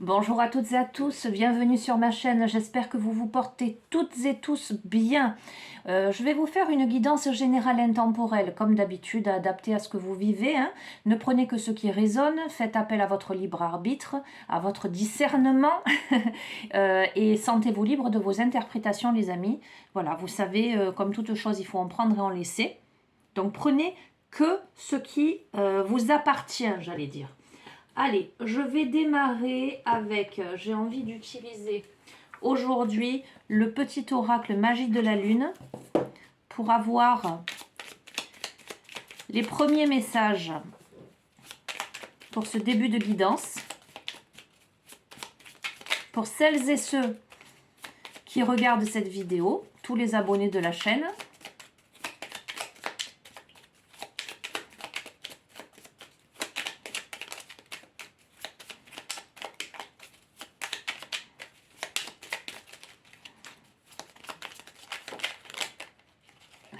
Bonjour à toutes et à tous, bienvenue sur ma chaîne, j'espère que vous vous portez toutes et tous bien. Je vais vous faire une guidance générale intemporelle, comme d'habitude, adaptée à ce que vous vivez. Ne prenez que ce qui résonne, faites appel à votre libre arbitre, à votre discernement, et sentez-vous libre de vos interprétations, les amis. Voilà, vous savez, comme toute chose, il faut en prendre et en laisser. Donc prenez que ce qui vous appartient, j'allais dire. Allez, je vais démarrer avec, j'ai envie d'utiliser aujourd'hui le petit oracle magique de la lune pour avoir les premiers messages pour ce début de guidance. Pour celles et ceux qui regardent cette vidéo, tous les abonnés de la chaîne.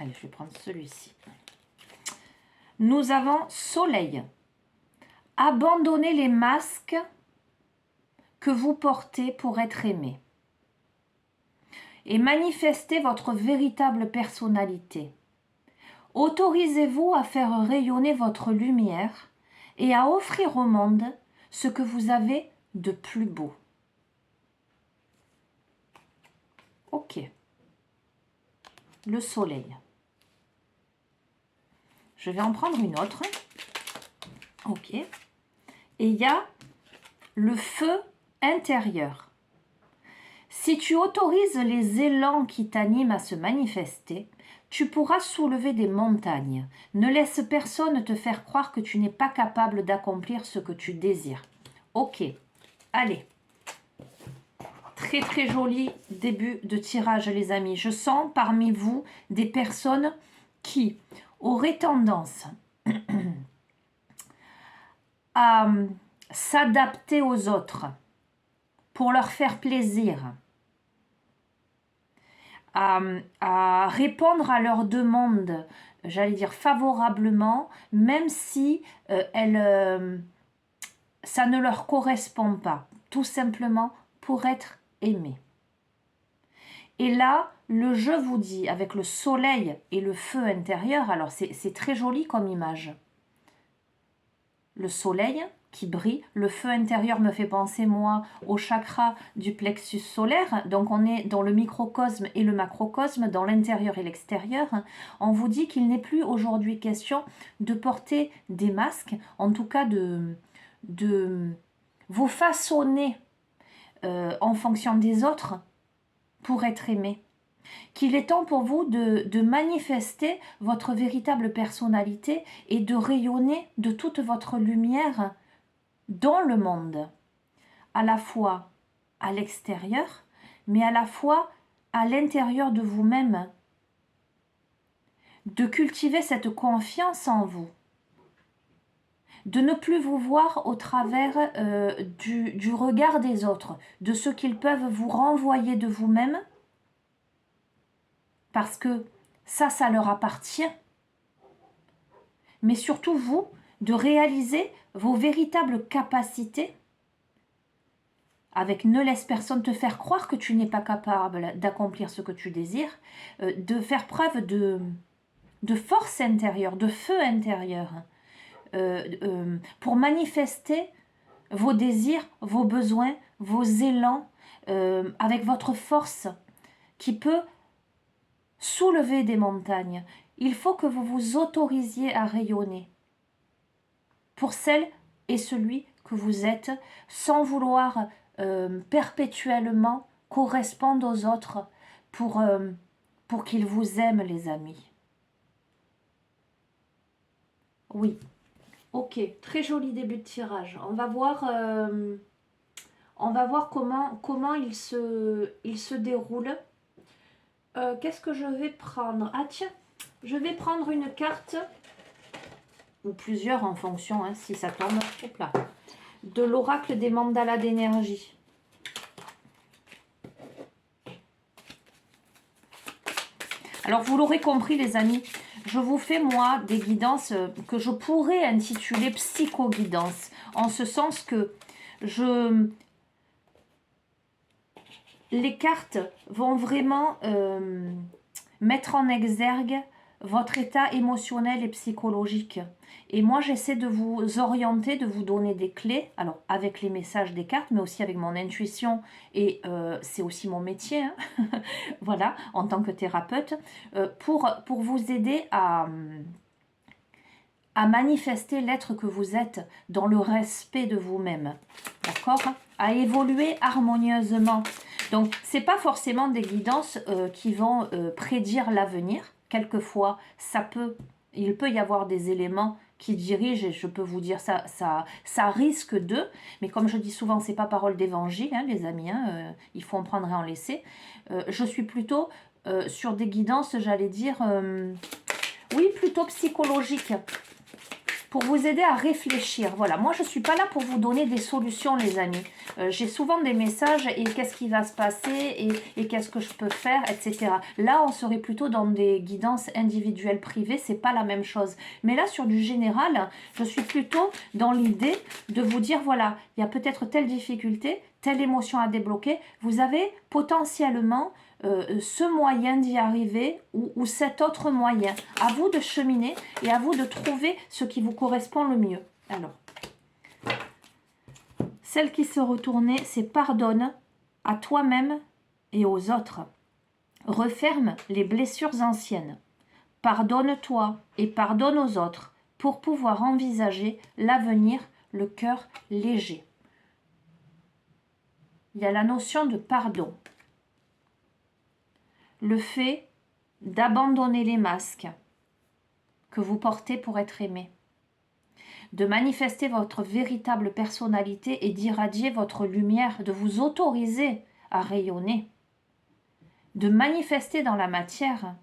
Allez, je vais prendre celui-ci. Nous avons Soleil. Abandonnez les masques que vous portez pour être aimé. Et manifestez votre véritable personnalité. Autorisez-vous à faire rayonner votre lumière et à offrir au monde ce que vous avez de plus beau. Ok. Le soleil. Je vais en prendre une autre. Ok. Et il y a le feu intérieur. Si tu autorises les élans qui t'animent à se manifester, tu pourras soulever des montagnes. Ne laisse personne te faire croire que tu n'es pas capable d'accomplir ce que tu désires. Ok, allez. Très très joli début de tirage, les amis. Je sens parmi vous des personnes qui auraient tendance à s'adapter aux autres pour leur faire plaisir, à répondre à leurs demandes, j'allais dire favorablement, même si ça ne leur correspond pas, tout simplement pour être aimé. Et là, le jeu vous dit, avec le soleil et le feu intérieur, alors c'est très joli comme image. Le soleil qui brille, le feu intérieur me fait penser, moi, au chakra du plexus solaire. Donc on est dans le microcosme et le macrocosme, dans l'intérieur et l'extérieur. On vous dit qu'il n'est plus aujourd'hui question de porter des masques, en tout cas de vous façonner en fonction des autres pour être aimé. Qu'il est temps pour vous de manifester votre véritable personnalité et de rayonner de toute votre lumière dans le monde, à la fois à l'extérieur, mais à la fois à l'intérieur de vous-même. De cultiver cette confiance en vous. De ne plus vous voir au travers du regard des autres, de ce qu'ils peuvent vous renvoyer de vous-même, parce que ça leur appartient. Mais surtout vous, de réaliser vos véritables capacités avec ne laisse personne te faire croire que tu n'es pas capable d'accomplir ce que tu désires, de faire preuve de force intérieure, de feu intérieur, pour manifester vos désirs, vos besoins, vos élans, avec votre force qui peut soulever des montagnes. Il faut que vous vous autorisiez à rayonner pour celle et celui que vous êtes, sans vouloir perpétuellement correspondre aux autres pour qu'ils vous aiment, les amis. Oui. Ok, très joli début de tirage. On va voir comment il se déroule. Qu'est-ce que je vais prendre? Ah tiens, je vais prendre une carte, ou plusieurs en fonction, si ça tombe, hop là, de l'oracle des mandalas d'énergie. Alors vous l'aurez compris, les amis, je vous fais moi des guidances que je pourrais intituler psycho-guidance, en ce sens que je les cartes vont vraiment mettre en exergue votre état émotionnel et psychologique. Et moi, j'essaie de vous orienter, de vous donner des clés, alors avec les messages des cartes, mais aussi avec mon intuition, et c'est aussi mon métier, hein, voilà, en tant que thérapeute, pour vous aider à manifester l'être que vous êtes dans le respect de vous-même, d'accord? À évoluer harmonieusement. Donc, c'est pas forcément des guidances qui vont prédire l'avenir. Quelquefois, il peut y avoir des éléments qui dirigent, et je peux vous dire ça risque de, mais comme je dis souvent, c'est pas parole d'évangile, hein, les amis, hein, il faut en prendre et en laisser. Je suis plutôt sur des guidances, j'allais dire, oui, plutôt psychologiques, pour vous aider à réfléchir. Voilà, moi je ne suis pas là pour vous donner des solutions, les amis. J'ai souvent des messages et qu'est-ce qui va se passer et qu'est-ce que je peux faire, etc. Là, on serait plutôt dans des guidances individuelles privées, c'est pas la même chose. Mais là, sur du général, je suis plutôt dans l'idée de vous dire, voilà, il y a peut-être telle difficulté, telle émotion à débloquer. Vous avez potentiellement ce moyen d'y arriver ou cet autre moyen. À vous de cheminer et à vous de trouver ce qui vous correspond le mieux. Alors, celle qui se retournait, c'est pardonne à toi-même et aux autres. Referme les blessures anciennes. Pardonne-toi et pardonne aux autres pour pouvoir envisager l'avenir le cœur léger. Il y a la notion de pardon. Le fait d'abandonner les masques que vous portez pour être aimé, de manifester votre véritable personnalité et d'irradier votre lumière, de vous autoriser à rayonner, de manifester dans la matière,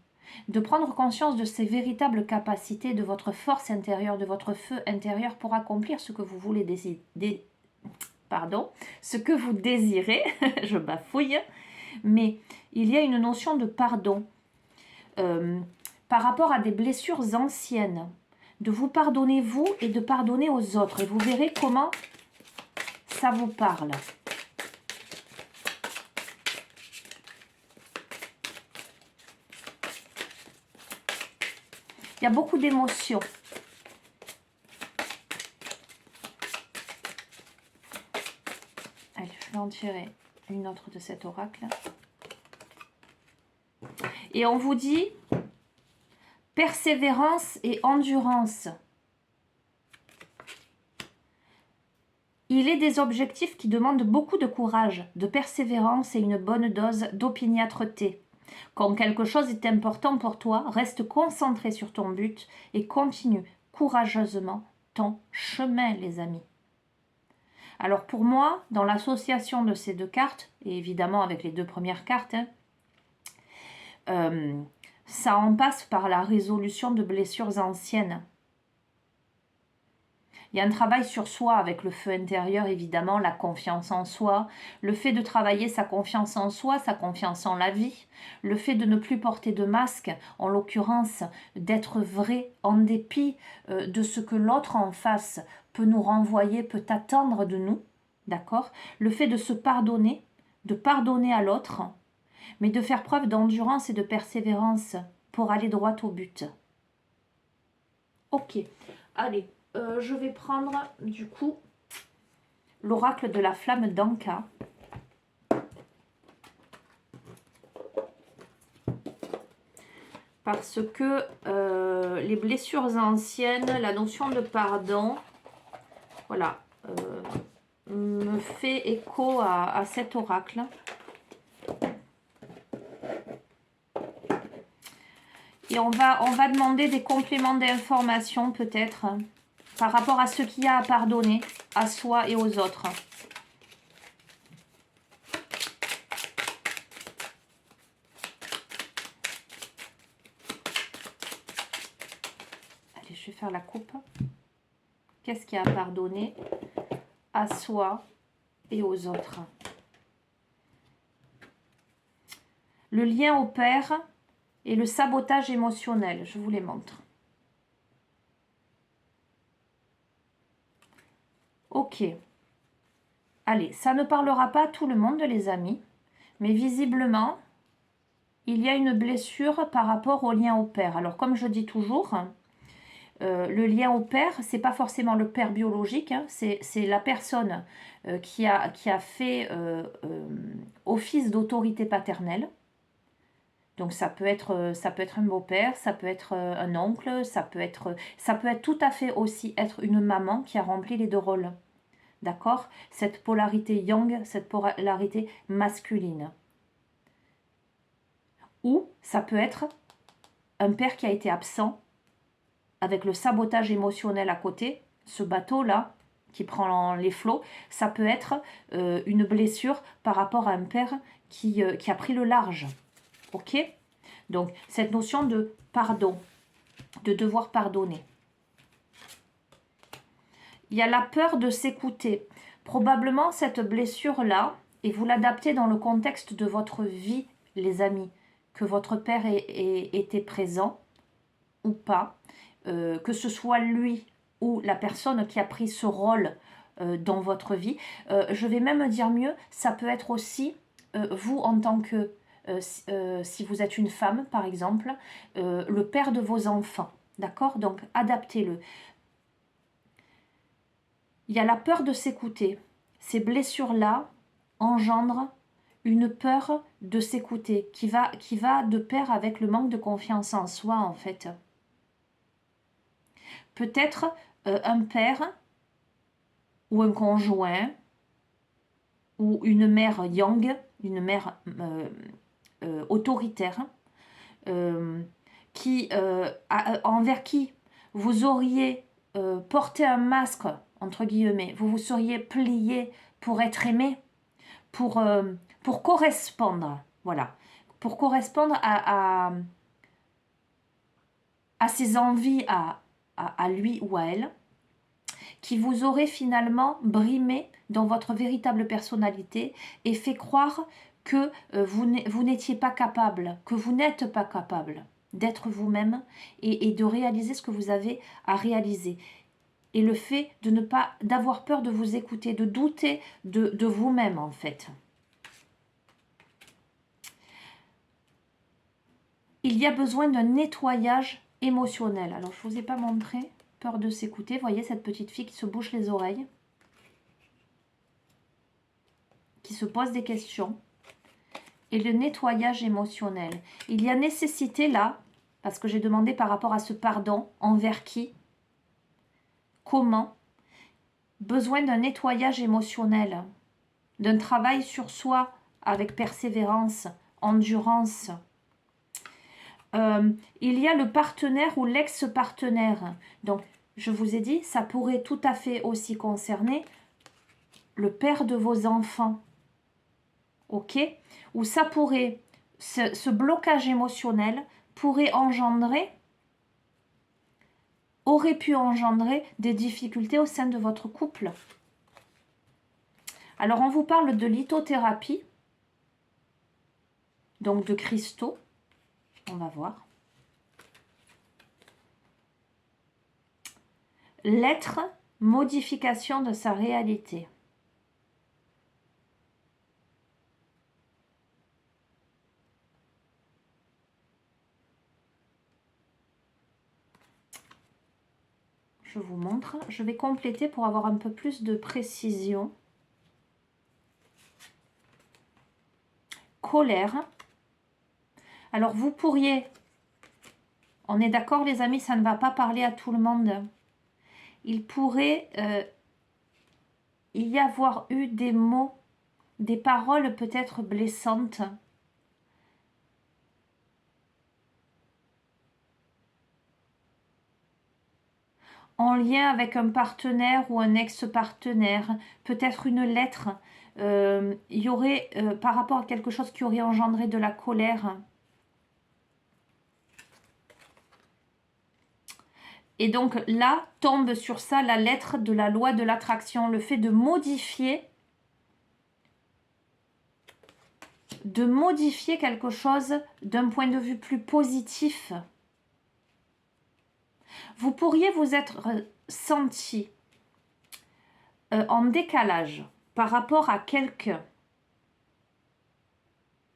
de prendre conscience de ces véritables capacités, de votre force intérieure, de votre feu intérieur pour accomplir ce que vous voulez ce que vous désirez, je bafouille, mais il y a une notion de pardon par rapport à des blessures anciennes, de vous pardonner vous et de pardonner aux autres. Et vous verrez comment ça vous parle. Il y a beaucoup d'émotions. Allez, je vais en tirer une autre de cet oracle. Et on vous dit persévérance et endurance. Il est des objectifs qui demandent beaucoup de courage, de persévérance et une bonne dose d'opiniâtreté. Quand quelque chose est important pour toi, reste concentré sur ton but et continue courageusement ton chemin, les amis. Alors pour moi, dans l'association de ces deux cartes, et évidemment avec les deux premières cartes, ça en passe par la résolution de blessures anciennes. Il y a un travail sur soi avec le feu intérieur, évidemment, la confiance en soi, le fait de travailler sa confiance en soi, sa confiance en la vie, le fait de ne plus porter de masque, en l'occurrence d'être vrai en dépit de ce que l'autre en face peut nous renvoyer, peut attendre de nous, d'accord? Le fait de se pardonner, de pardonner à l'autre, mais de faire preuve d'endurance et de persévérance pour aller droit au but. Ok, allez. Je vais prendre du coup l'oracle de la flamme d'Anka. Parce que les blessures anciennes, la notion de pardon, voilà, me fait écho à cet oracle. Et on va demander des compléments d'information peut-être par rapport à ce qu'il y a à pardonner à soi et aux autres. Allez, je vais faire la coupe. Qu'est-ce qu'il y a à pardonner à soi et aux autres? Le lien au père et le sabotage émotionnel, je vous les montre. Ok. Allez, ça ne parlera pas à tout le monde, les amis. Mais visiblement, il y a une blessure par rapport au lien au père. Alors, comme je dis toujours, le lien au père, c'est pas forcément le père biologique, hein, c'est la personne qui a fait office d'autorité paternelle. Donc ça peut être un beau-père, ça peut être un oncle, ça peut être tout à fait aussi être une maman qui a rempli les deux rôles. D'accord? Cette polarité yang, cette polarité masculine. Ou ça peut être un père qui a été absent avec le sabotage émotionnel à côté, ce bateau-là qui prend les flots, ça peut être une blessure par rapport à un père qui a pris le large. Ok? Donc, cette notion de pardon, de devoir pardonner. Il y a la peur de s'écouter. Probablement, cette blessure-là, et vous l'adaptez dans le contexte de votre vie, les amis, que votre père était présent ou pas, que ce soit lui ou la personne qui a pris ce rôle dans votre vie. Je vais même dire mieux, ça peut être aussi vous en tant que, si vous êtes une femme par exemple, le père de vos enfants. D'accord? Donc adaptez-le. Il y a la peur de s'écouter. Ces blessures-là engendrent une peur de s'écouter qui va de pair avec le manque de confiance en soi en fait. Peut-être un père ou un conjoint ou une mère yang, une mère autoritaire, envers qui vous auriez porté un masque, entre guillemets, vous vous seriez plié pour être aimé, pour correspondre, voilà, pour correspondre à ses envies à lui ou à elle, qui vous aurait finalement brimé dans votre véritable personnalité et fait croire que vous n'étiez pas capable, que vous n'êtes pas capable d'être vous-même et de réaliser ce que vous avez à réaliser. Et le fait de ne pas, d'avoir peur de vous écouter, de douter de vous-même en fait. Il y a besoin d'un nettoyage émotionnel. Alors je ne vous ai pas montré, peur de s'écouter. Vous voyez cette petite fille qui se bouche les oreilles, qui se pose des questions. Et le nettoyage émotionnel. Il y a nécessité là, parce que j'ai demandé par rapport à ce pardon, envers qui, comment, besoin d'un nettoyage émotionnel, d'un travail sur soi avec persévérance, endurance. Il y a le partenaire ou l'ex-partenaire. Donc, je vous ai dit, ça pourrait tout à fait aussi concerner le père de vos enfants. Ok? Ou ça pourrait, ce blocage émotionnel pourrait engendrer, aurait pu engendrer des difficultés au sein de votre couple. Alors, on vous parle de lithothérapie, donc de cristaux. On va voir. L'être, modification de sa réalité. Je vous montre. Je vais compléter pour avoir un peu plus de précision. Colère. Alors vous pourriez, on est d'accord les amis, ça ne va pas parler à tout le monde. Il pourrait y avoir eu des mots, des paroles peut-être blessantes. En lien avec un partenaire ou un ex-partenaire, peut-être une lettre, il y aurait, par rapport à quelque chose qui aurait engendré de la colère. Et donc là, tombe sur ça la lettre de la loi de l'attraction, le fait de modifier quelque chose d'un point de vue plus positif. Vous pourriez vous être senti en décalage par rapport à quelqu'un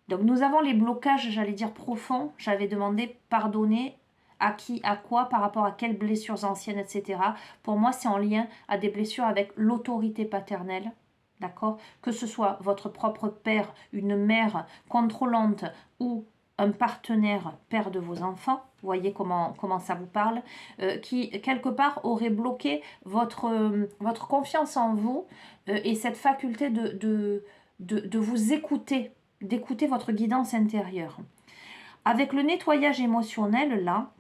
Donc nous avons les blocages, j'allais dire profonds. J'avais demandé pardonner à qui, à quoi, par rapport à quelles blessures anciennes, etc. Pour moi, c'est en lien à des blessures avec l'autorité paternelle. D'accord? Que ce soit votre propre père, une mère contrôlante ou un partenaire père de vos enfants, voyez comment ça vous parle, qui quelque part aurait bloqué votre confiance en vous et cette faculté de vous écouter, d'écouter votre guidance intérieure. Avec le nettoyage émotionnel, là,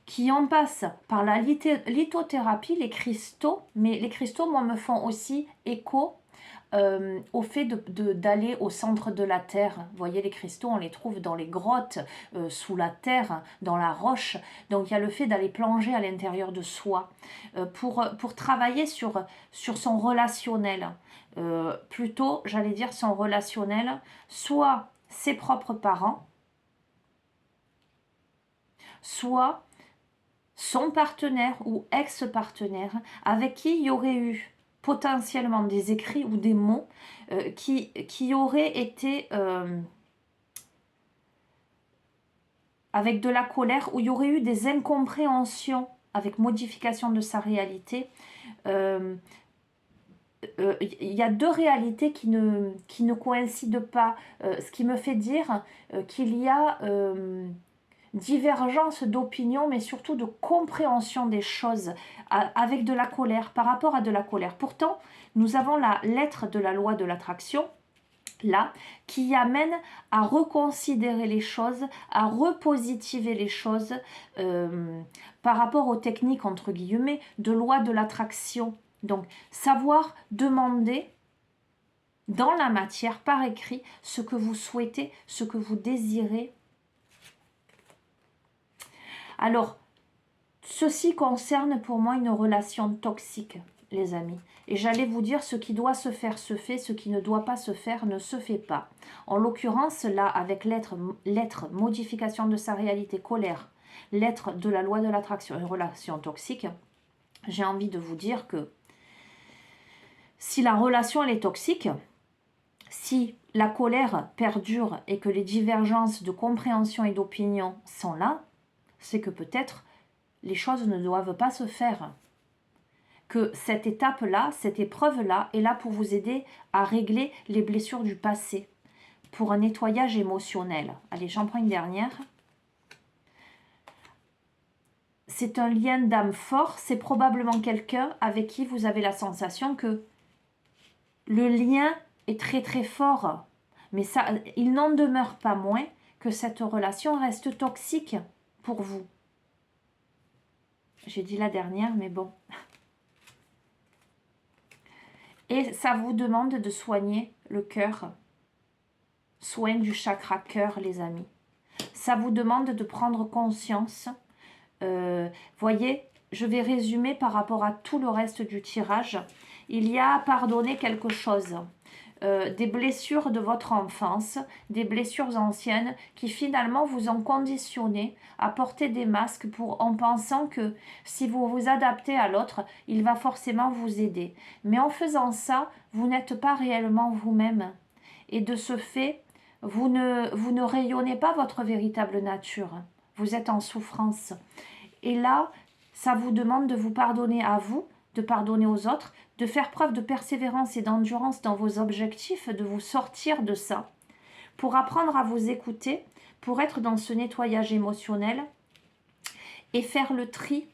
qui en passe par la lithothérapie, les cristaux, mais les cristaux, moi, me font aussi écho au fait d'aller au centre de la terre. Vous voyez, les cristaux, on les trouve dans les grottes, sous la terre, dans la roche. Donc, il y a le fait d'aller plonger à l'intérieur de soi pour travailler sur son relationnel. Plutôt, j'allais dire, son relationnel, soit ses propres parents, soit son partenaire ou ex-partenaire avec qui il y aurait eu potentiellement des écrits ou des mots qui auraient été avec de la colère, où il y aurait eu des incompréhensions avec modification de sa réalité. Il y a deux réalités qui ne coïncident pas, ce qui me fait dire qu'il y a divergence d'opinion, mais surtout de compréhension des choses avec de la colère, par rapport à de la colère. Pourtant, nous avons la lettre de la loi de l'attraction, là, qui amène à reconsidérer les choses, à repositiver les choses par rapport aux techniques, entre guillemets, de loi de l'attraction. Donc, savoir demander dans la matière, par écrit, ce que vous souhaitez, ce que vous désirez. Alors, ceci concerne pour moi une relation toxique, les amis. Et j'allais vous dire, ce qui doit se faire se fait, ce qui ne doit pas se faire ne se fait pas. En l'occurrence, là, avec lettre, modification de sa réalité, colère, lettre de la loi de l'attraction, une relation toxique, j'ai envie de vous dire que si la relation elle est toxique, si la colère perdure et que les divergences de compréhension et d'opinion sont là, c'est que peut-être les choses ne doivent pas se faire. Que cette étape-là, cette épreuve-là est là pour vous aider à régler les blessures du passé, pour un nettoyage émotionnel. Allez, j'en prends une dernière. C'est un lien d'âme fort, c'est probablement quelqu'un avec qui vous avez la sensation que le lien est très très fort, mais ça, il n'en demeure pas moins que cette relation reste toxique pour vous. J'ai dit la dernière, mais bon. Et ça vous demande de soigner le cœur. Soin du chakra cœur, les amis. Ça vous demande de prendre conscience. Voyez, je vais résumer par rapport à tout le reste du tirage. Il y a à pardonner quelque chose. Des blessures de votre enfance, des blessures anciennes qui finalement vous ont conditionné à porter des masques en pensant que si vous vous adaptez à l'autre, il va forcément vous aider. Mais en faisant ça, vous n'êtes pas réellement vous-même. Et de ce fait, vous ne rayonnez pas votre véritable nature. Vous êtes en souffrance. Et là, ça vous demande de vous pardonner à vous, de pardonner aux autres, de faire preuve de persévérance et d'endurance dans vos objectifs, de vous sortir de ça, pour apprendre à vous écouter, pour être dans ce nettoyage émotionnel et faire le tri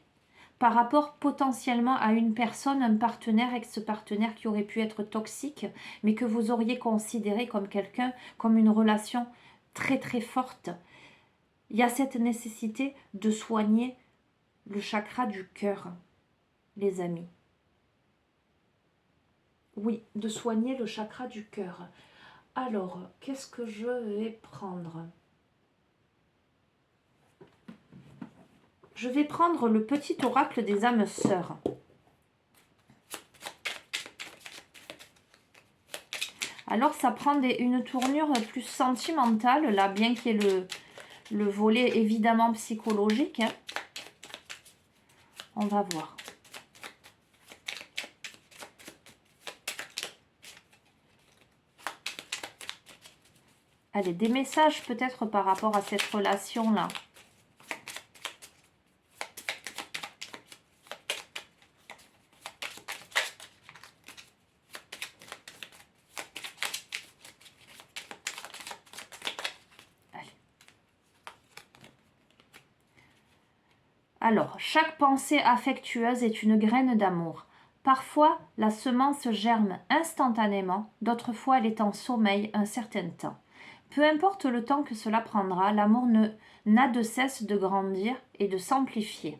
par rapport potentiellement à une personne, un partenaire, ex-partenaire qui aurait pu être toxique, mais que vous auriez considéré comme quelqu'un, comme une relation très très forte. Il y a cette nécessité de soigner le chakra du cœur, les amis. Oui, de soigner le chakra du cœur. Alors, qu'est-ce que je vais prendre? Je vais prendre le petit oracle des âmes sœurs. Alors, ça prend une tournure plus sentimentale, là, bien qu'il y ait le volet évidemment psychologique. Hein. On va voir. Allez, des messages peut-être par rapport à cette relation-là. Alors, chaque pensée affectueuse est une graine d'amour. Parfois, la semence germe instantanément, d'autres fois elle est en sommeil un certain temps. Peu importe le temps que cela prendra, l'amour n'a de cesse de grandir et de s'amplifier.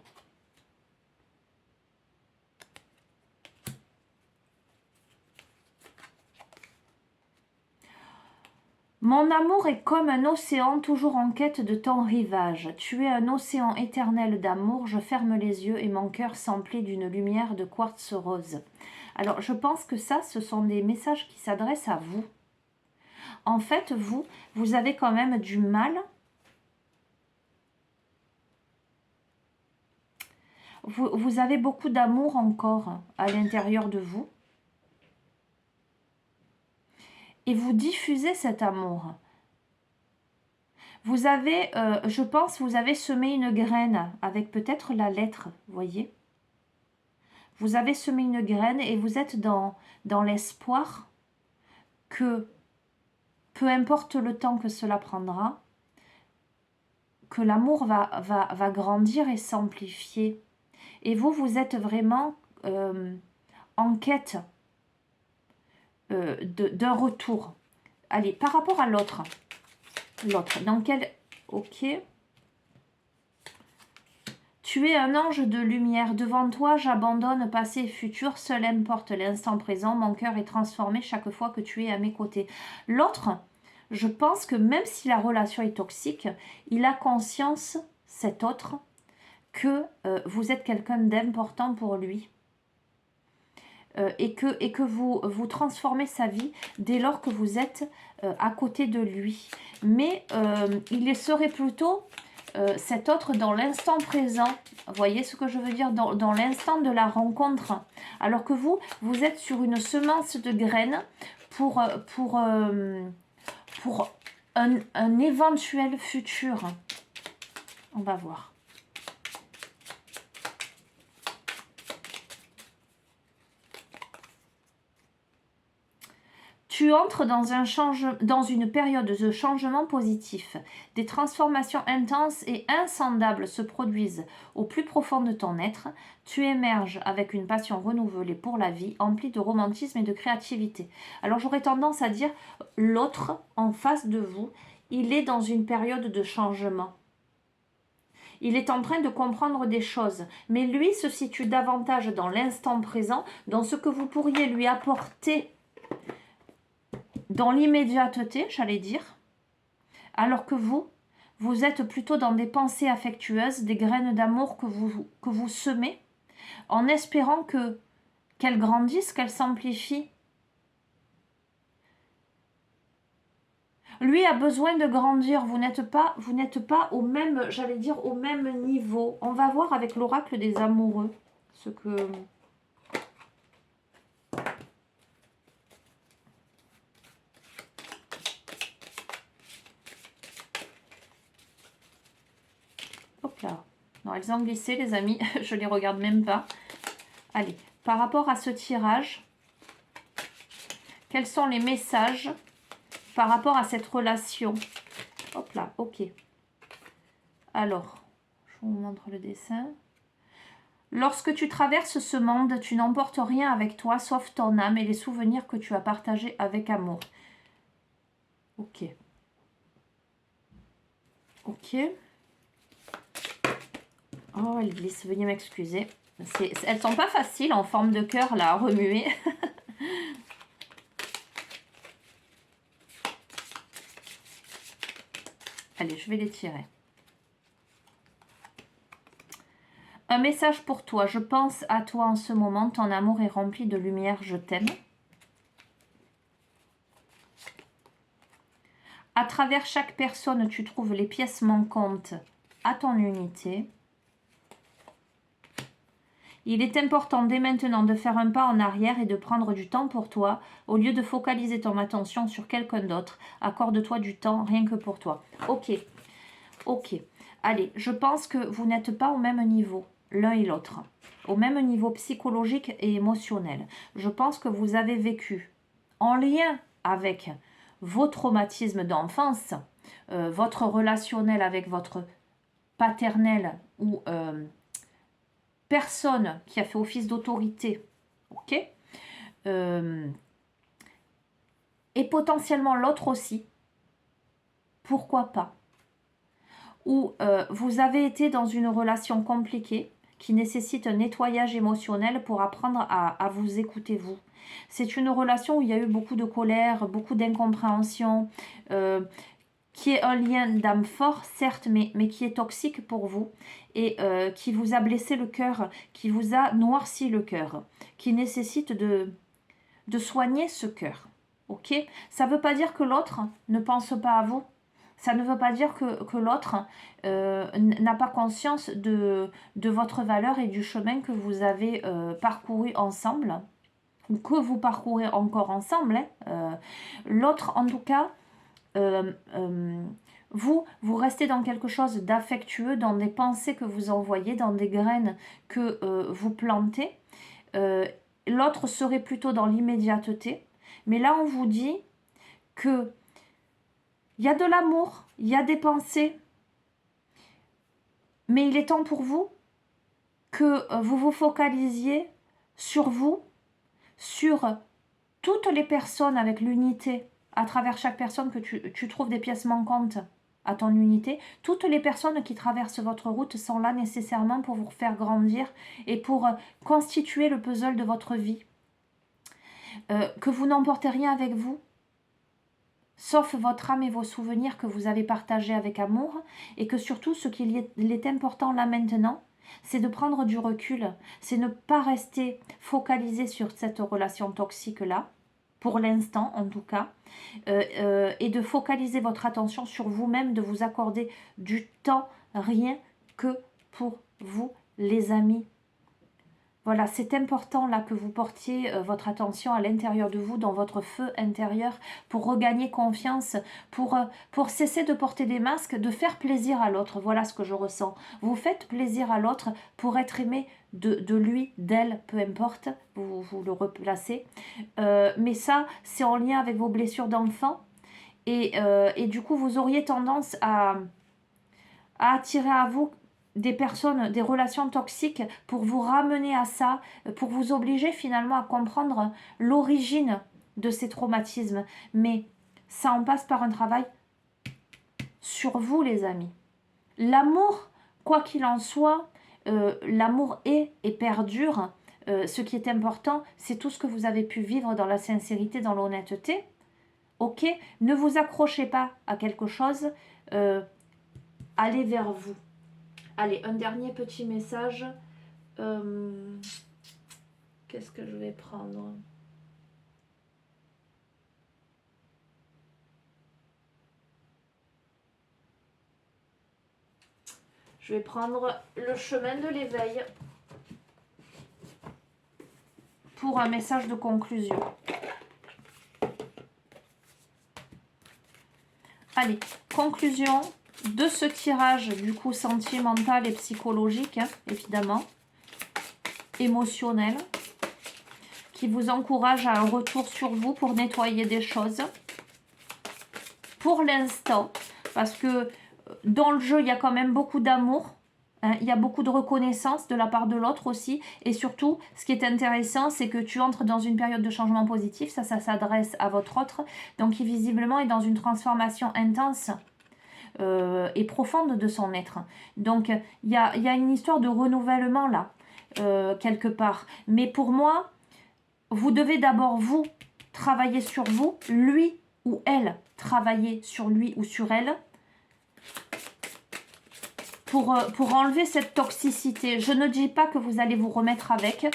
Mon amour est comme un océan toujours en quête de ton rivage. Tu es un océan éternel d'amour, je ferme les yeux et mon cœur s'emplit d'une lumière de quartz rose. Alors, je pense que ça, ce sont des messages qui s'adressent à vous. En fait, vous avez quand même du mal. Vous avez beaucoup d'amour encore à l'intérieur de vous. Et vous diffusez cet amour. Vous avez, je pense, vous avez semé une graine avec peut-être la lettre, voyez. Vous avez semé une graine et vous êtes dans l'espoir que, peu importe le temps que cela prendra, que l'amour va grandir et s'amplifier. Et vous êtes vraiment en quête d'un retour. Allez, par rapport à l'autre, dans quel... Ok. Tu es un ange de lumière. Devant toi, j'abandonne passé et futur. Seul importe l'instant présent. Mon cœur est transformé chaque fois que tu es à mes côtés. L'autre, je pense que même si la relation est toxique, il a conscience, cet autre, que vous êtes quelqu'un d'important pour lui. Et que vous transformez sa vie dès lors que vous êtes à côté de lui. Mais il serait plutôt cet autre dans l'instant présent. Vous voyez ce que je veux dire? Dans l'instant de la rencontre. Alors que vous êtes sur une semence de graines pour un éventuel futur. On va voir. Tu entres dans une période de changement positif. Des transformations intenses et insondables se produisent au plus profond de ton être. Tu émerges avec une passion renouvelée pour la vie, emplie de romantisme et de créativité. Alors j'aurais tendance à dire, l'autre en face de vous, il est dans une période de changement. Il est en train de comprendre des choses, mais lui se situe davantage dans l'instant présent, dans ce que vous pourriez lui apporter dans l'immédiateté, j'allais dire, alors que vous êtes plutôt dans des pensées affectueuses, des graines d'amour que vous semez, en espérant qu'elles grandissent, qu'elles s'amplifient. Lui a besoin de grandir, vous n'êtes pas au même, j'allais dire, au même niveau. On va voir avec l'oracle des amoureux ce que... Hop là. Non, elles ont glissé, les amis. Je les regarde même pas. Allez, par rapport à ce tirage, quels sont les messages par rapport à cette relation? Hop là, ok. Alors, je vous montre le dessin. Lorsque tu traverses ce monde, tu n'emportes rien avec toi, sauf ton âme et les souvenirs que tu as partagés avec amour. Ok. Ok. Oh, elle glisse, veuillez m'excuser. Elles sont pas faciles en forme de cœur là à remuer. Allez, je vais les tirer. Un message pour toi. Je pense à toi en ce moment. Ton amour est rempli de lumière. Je t'aime. À travers chaque personne, tu trouves les pièces manquantes à ton unité. Il est important dès maintenant de faire un pas en arrière et de prendre du temps pour toi. Au lieu de focaliser ton attention sur quelqu'un d'autre, accorde-toi du temps rien que pour toi. Ok, ok. Allez, je pense que vous n'êtes pas au même niveau, l'un et l'autre. Au même niveau psychologique et émotionnel. Je pense que vous avez vécu, en lien avec vos traumatismes d'enfance, votre relationnel avec votre paternel ou personne qui a fait office d'autorité, ok, et potentiellement l'autre aussi, pourquoi pas, ou vous avez été dans une relation compliquée qui nécessite un nettoyage émotionnel pour apprendre à vous écouter vous. C'est une relation où il y a eu beaucoup de colère, beaucoup d'incompréhension, qui est un lien d'âme fort, certes, mais qui est toxique pour vous et qui vous a blessé le cœur, qui vous a noirci le cœur, qui nécessite de soigner ce cœur. Ok? Ça ne veut pas dire que l'autre ne pense pas à vous. Ça ne veut pas dire que l'autre n'a pas conscience de votre valeur et du chemin que vous avez parcouru ensemble, ou que vous parcourez encore ensemble. L'autre, en tout cas, vous restez dans quelque chose d'affectueux, dans des pensées que vous envoyez, dans des graines que vous plantez. L'autre serait plutôt dans l'immédiateté. Mais là, on vous dit que il y a de l'amour, il y a des pensées, mais il est temps pour vous que vous vous focalisiez sur vous, sur toutes les personnes avec l'unité, à travers chaque personne que tu trouves des pièces manquantes à ton unité. Toutes les personnes qui traversent votre route sont là nécessairement pour vous faire grandir et pour constituer le puzzle de votre vie. Que vous n'emportez rien avec vous, sauf votre âme et vos souvenirs que vous avez partagés avec amour, et que surtout ce qu'il est important là maintenant, c'est de prendre du recul, c'est ne pas rester focalisé sur cette relation toxique-là, pour l'instant en tout cas, et de focaliser votre attention sur vous-même, de vous accorder du temps rien que pour vous, les amis. Voilà, c'est important là que vous portiez votre attention à l'intérieur de vous, dans votre feu intérieur, pour regagner confiance, pour cesser de porter des masques, de faire plaisir à l'autre. Voilà ce que je ressens. Vous faites plaisir à l'autre pour être aimé de lui, d'elle, peu importe, vous le replacez. Mais ça, c'est en lien avec vos blessures d'enfant. Et du coup, vous auriez tendance à attirer à vous des personnes, des relations toxiques pour vous ramener à ça, pour vous obliger finalement à comprendre l'origine de ces traumatismes. Mais ça en passe par un travail sur vous, les amis. L'amour, quoi qu'il en soit, l'amour est et perdure. Ce qui est important, c'est tout ce que vous avez pu vivre dans la sincérité, dans l'honnêteté. Ok, ne vous accrochez pas à quelque chose, allez vers vous. Allez, un dernier petit message. Qu'est-ce que je vais prendre? Je vais prendre le chemin de l'éveil pour un message de conclusion. Allez, conclusion de ce tirage, du coup, sentimental et psychologique, hein, évidemment, émotionnel, qui vous encourage à un retour sur vous pour nettoyer des choses. Pour l'instant, parce que dans le jeu, il y a quand même beaucoup d'amour, hein, il y a beaucoup de reconnaissance de la part de l'autre aussi, et surtout, ce qui est intéressant, c'est que tu entres dans une période de changement positif, ça s'adresse à votre autre, donc qui visiblement est dans une transformation intense, et profonde de son être. Donc, il y a une histoire de renouvellement là, quelque part. Mais pour moi, vous devez d'abord, vous, travailler sur vous, lui ou elle, travailler sur lui ou sur elle, pour enlever cette toxicité. Je ne dis pas que vous allez vous remettre avec,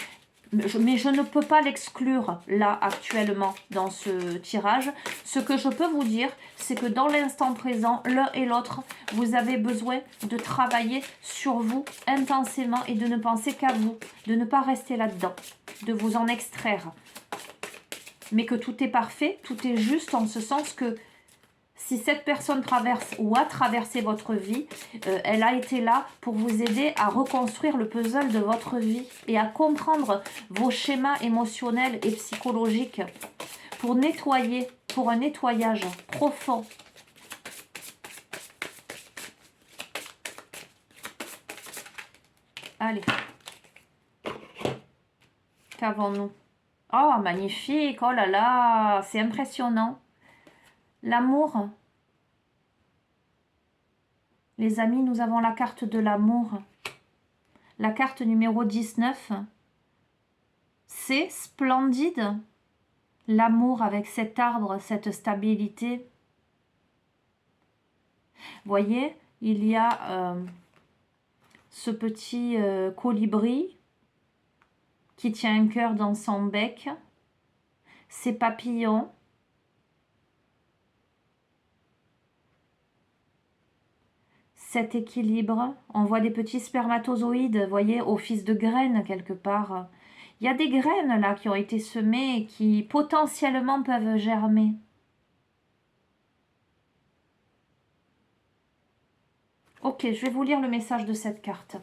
mais je ne peux pas l'exclure là actuellement dans ce tirage. Ce que je peux vous dire, c'est que dans l'instant présent, l'un et l'autre, vous avez besoin de travailler sur vous intensément et de ne penser qu'à vous, de ne pas rester là-dedans, de vous en extraire. Mais que tout est parfait, tout est juste en ce sens que si cette personne traverse ou a traversé votre vie, elle a été là pour vous aider à reconstruire le puzzle de votre vie et à comprendre vos schémas émotionnels et psychologiques pour nettoyer, pour un nettoyage profond. Allez. Qu'avons-nous? Oh, magnifique! Oh là là! C'est impressionnant. L'amour. Les amis, nous avons la carte de l'amour. La carte numéro 19. C'est splendide. L'amour avec cet arbre, cette stabilité. Voyez, il y a ce petit colibri qui tient un cœur dans son bec. Ces papillons. Cet équilibre, on voit des petits spermatozoïdes, vous voyez, au fils de graines quelque part. Il y a des graines là qui ont été semées et qui potentiellement peuvent germer. Ok, je vais vous lire le message de cette carte.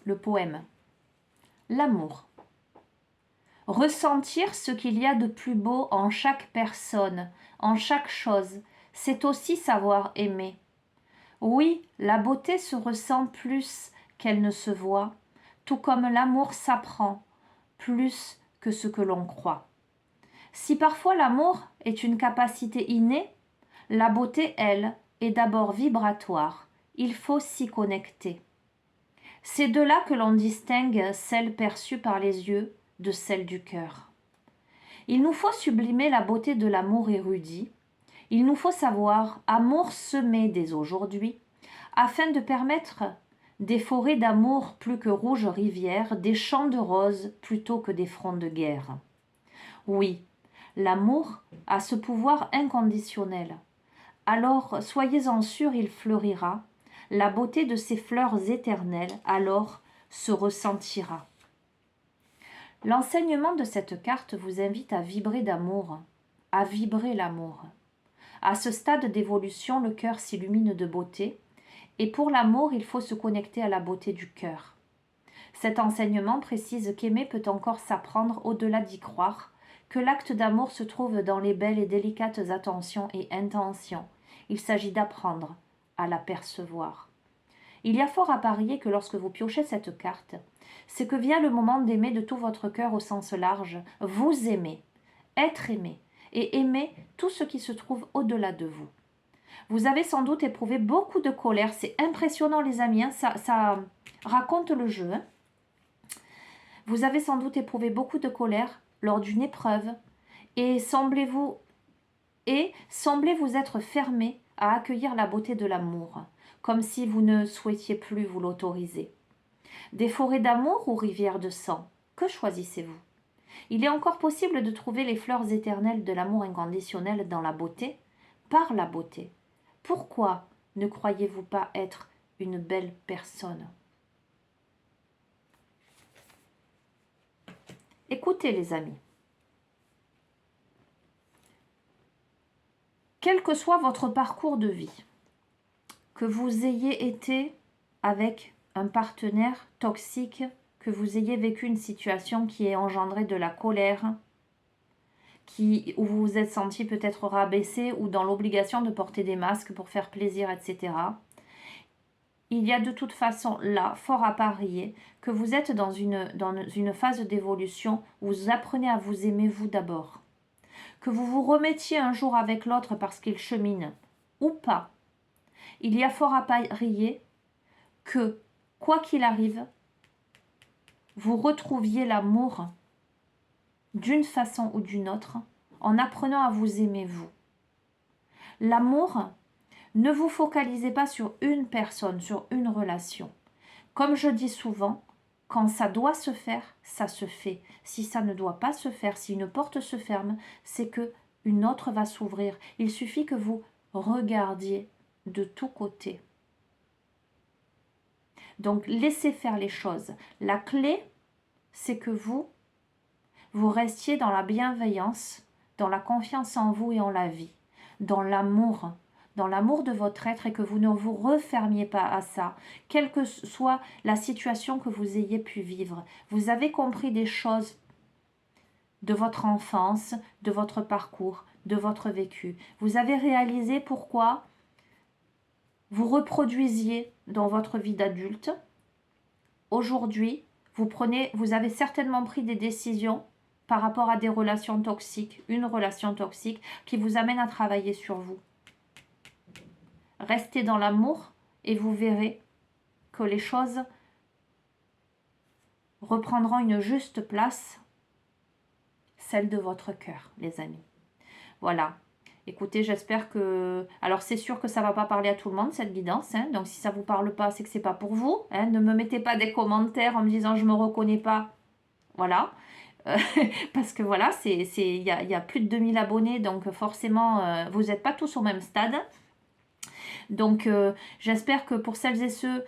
Le poème. L'amour. Ressentir ce qu'il y a de plus beau en chaque personne, en chaque chose, c'est aussi savoir aimer. Oui, la beauté se ressent plus qu'elle ne se voit, tout comme l'amour s'apprend plus que ce que l'on croit. Si parfois l'amour est une capacité innée, la beauté, elle, est d'abord vibratoire. Il faut s'y connecter. C'est de là que l'on distingue celle perçue par les yeux de celle du cœur. Il nous faut sublimer la beauté de l'amour érudit. Il nous faut savoir amour semé dès aujourd'hui, afin de permettre des forêts d'amour plus que rouges rivières, des champs de roses plutôt que des fronts de guerre. Oui, l'amour a ce pouvoir inconditionnel. Alors, soyez-en sûrs, il fleurira. La beauté de ces fleurs éternelles, alors, se ressentira. L'enseignement de cette carte vous invite à vibrer d'amour, à vibrer l'amour. À ce stade d'évolution, le cœur s'illumine de beauté, et pour l'amour, il faut se connecter à la beauté du cœur. Cet enseignement précise qu'aimer peut encore s'apprendre au-delà d'y croire, que l'acte d'amour se trouve dans les belles et délicates attentions et intentions. Il s'agit d'apprendre à l'apercevoir. Il y a fort à parier que lorsque vous piochez cette carte, c'est que vient le moment d'aimer de tout votre cœur au sens large, vous aimer, être aimé, et aimer tout ce qui se trouve au-delà de vous. Vous avez sans doute éprouvé beaucoup de colère, c'est impressionnant les amis, hein, ça raconte le jeu. Hein. Vous avez sans doute éprouvé beaucoup de colère lors d'une épreuve, et semblez vous être fermé à accueillir la beauté de l'amour, comme si vous ne souhaitiez plus vous l'autoriser. Des forêts d'amour ou rivières de sang, que choisissez-vous? Il est encore possible de trouver les fleurs éternelles de l'amour inconditionnel dans la beauté, par la beauté. Pourquoi ne croyez-vous pas être une belle personne? Écoutez les amis, quel que soit votre parcours de vie, que vous ayez été avec un partenaire toxique, que vous ayez vécu une situation qui ait engendré de la colère, où vous vous êtes senti peut-être rabaissé ou dans l'obligation de porter des masques pour faire plaisir, etc. Il y a de toute façon là, fort à parier, que vous êtes dans une phase d'évolution où vous apprenez à vous aimer vous d'abord. Que vous vous remettiez un jour avec l'autre parce qu'il chemine, ou pas. Il y a fort à parier que, quoi qu'il arrive, vous retrouviez l'amour d'une façon ou d'une autre en apprenant à vous aimer vous. L'amour Ne vous focalisez pas sur une personne, sur une relation. Comme je dis souvent, quand ça doit se faire, ça se fait. Si ça ne doit pas se faire, si une porte se ferme, c'est que une autre va s'ouvrir. Il suffit que vous regardiez de tous côtés. Donc, laissez faire les choses. La clé, c'est que vous restiez dans la bienveillance, dans la confiance en vous et en la vie, dans l'amour de votre être, et que vous ne vous refermiez pas à ça, quelle que soit la situation que vous ayez pu vivre. Vous avez compris des choses de votre enfance, de votre parcours, de votre vécu. Vous avez réalisé pourquoi vous reproduisiez dans votre vie d'adulte. Aujourd'hui, vous avez certainement pris des décisions par rapport à des relations toxiques, une relation toxique qui vous amène à travailler sur vous. Restez dans l'amour et vous verrez que les choses reprendront une juste place, celle de votre cœur, les amis. Voilà. Écoutez, j'espère que... Alors, c'est sûr que ça ne va pas parler à tout le monde, cette guidance. Hein. Donc, si ça ne vous parle pas, c'est que ce n'est pas pour vous. Hein. Ne me mettez pas des commentaires en me disant « je ne me reconnais pas ». Voilà. Parce que voilà, il y a plus de 2000 abonnés, donc forcément, vous n'êtes pas tous au même stade. Donc, j'espère que pour celles et ceux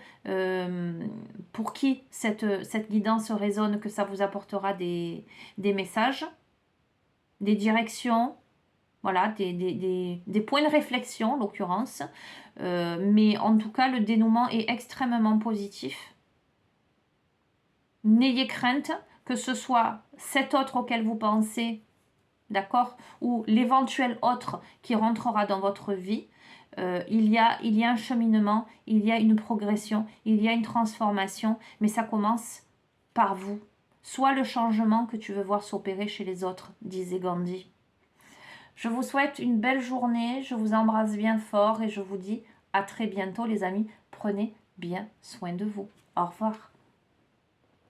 pour qui cette guidance résonne, que ça vous apportera des messages, des directions, voilà, des points de réflexion, en l'occurrence. Mais en tout cas, le dénouement est extrêmement positif. N'ayez crainte que ce soit cet autre auquel vous pensez, d'accord, ou l'éventuel autre qui rentrera dans votre vie. Il y a un cheminement, il y a une progression, il y a une transformation, mais ça commence par vous. Sois le changement que tu veux voir s'opérer chez les autres, disait Gandhi. Je vous souhaite une belle journée, je vous embrasse bien fort et je vous dis à très bientôt les amis. Prenez bien soin de vous. Au revoir.